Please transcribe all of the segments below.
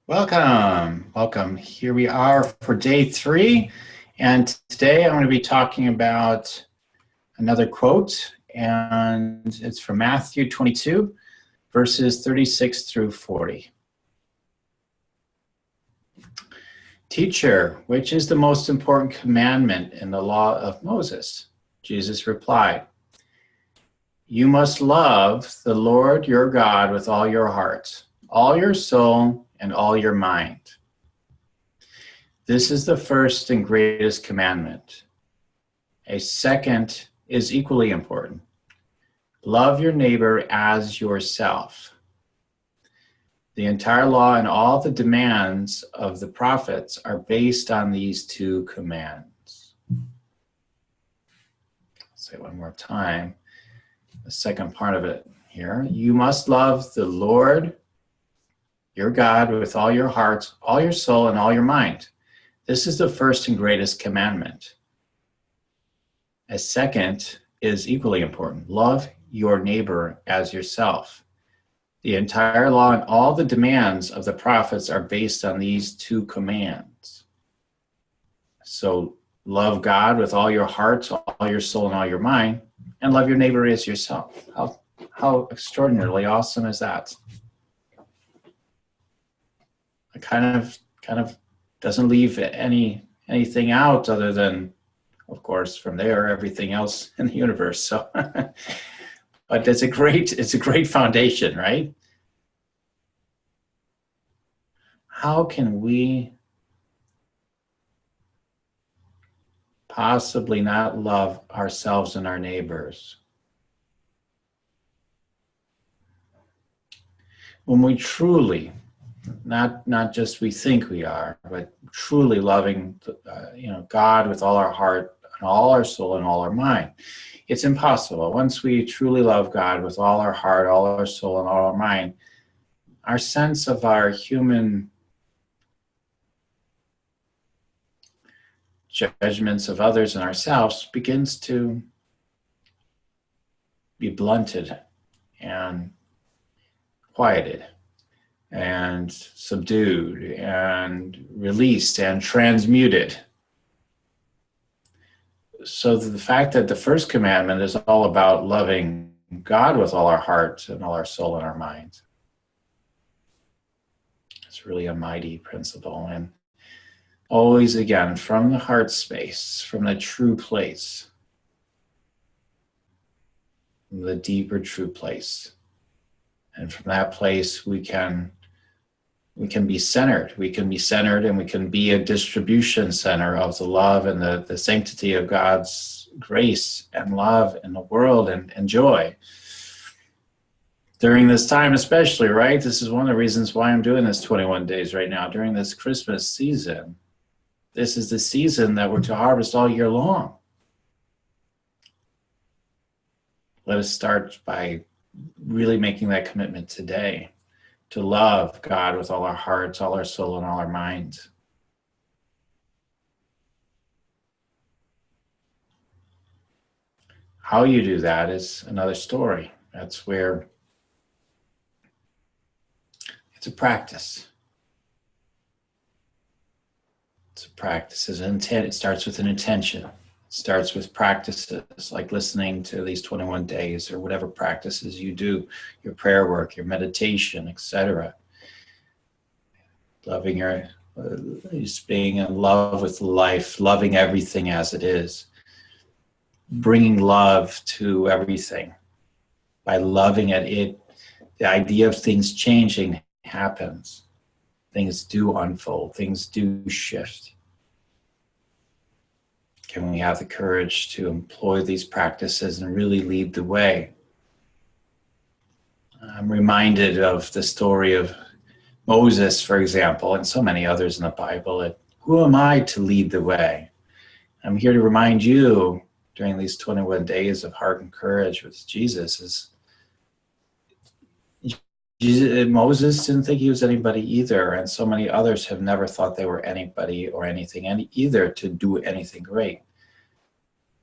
Welcome. Here we are for day 3. And today I'm going to be talking about another quote, and it's from Matthew 22, verses 36 through 40. Teacher, which is the most important commandment in the law of Moses? Jesus replied, You must love the Lord your God with all your heart, all your soul, and all your mind. This is the first and greatest commandment. A second is equally important. Love your neighbor as yourself. The entire law and all the demands of the prophets are based on these two commands. I'll say it one more time. The second part of it here. You must love the Lord your God with all your heart, all your soul, and all your mind. This is the first and greatest commandment. A second is equally important. Love your neighbor as yourself. The entire law and all the demands of the prophets are based on these two commands. So love God with all your heart, all your soul, and all your mind, and love your neighbor as yourself. How extraordinarily awesome is that? It kind of doesn't leave anything out other than, of course, from there, everything else in the universe. So, but it's a great foundation, right? How can we possibly not love ourselves and our neighbors when we truly, not just we think we are, but truly loving, God with all our heart and all our soul and all our mind? It's impossible. Once we truly love God with all our heart, all our soul, and all our mind, our sense of our human judgments of others and ourselves begins to be blunted and quieted and subdued and released and transmuted. So the fact that the first commandment is all about loving God with all our heart and all our soul and our mind, it's really a mighty principle. And always, again, from the heart space, from the true place, from the deeper true place. And from that place, we can be centered. We can be centered, and we can be a distribution center of the love and the sanctity of God's grace and love in the world and joy. During this time especially, right? This is one of the reasons why I'm doing this 21 days right now, during this Christmas season. This is the season that we're to harvest all year long. Let us start by really making that commitment today to love God with all our hearts, all our soul, and all our minds. How you do that is another story. That's where it's a practice. It's a practice. It starts with an intention. It starts with practices like listening to these 21 days or whatever practices you do, your prayer work, your meditation, etc. Loving just being in love with life, loving everything as it is. Bringing love to everything. By loving it, the idea of things changing happens. Things do unfold. Things do shift. Can we have the courage to employ these practices and really lead the way? I'm reminded of the story of Moses, for example, and so many others in the Bible. Who am I to lead the way? I'm here to remind you during these 21 days of heart and courage with Jesus Moses didn't think he was anybody either, and so many others have never thought they were anybody or anything either to do anything great.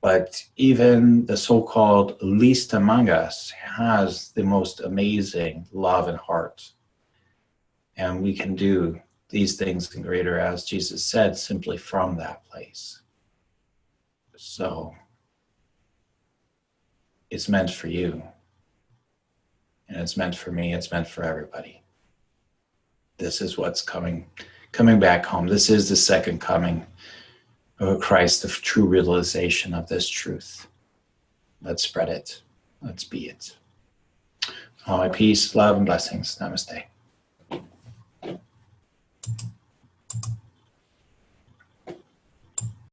But even the so-called least among us has the most amazing love and heart. And we can do these things and greater, as Jesus said, simply from that place. So it's meant for you, and it's meant for me, it's meant for everybody. This is what's coming back home. This is the second coming of Christ, the true realization of this truth. Let's spread it. Let's be it. All my peace, love, and blessings. Namaste.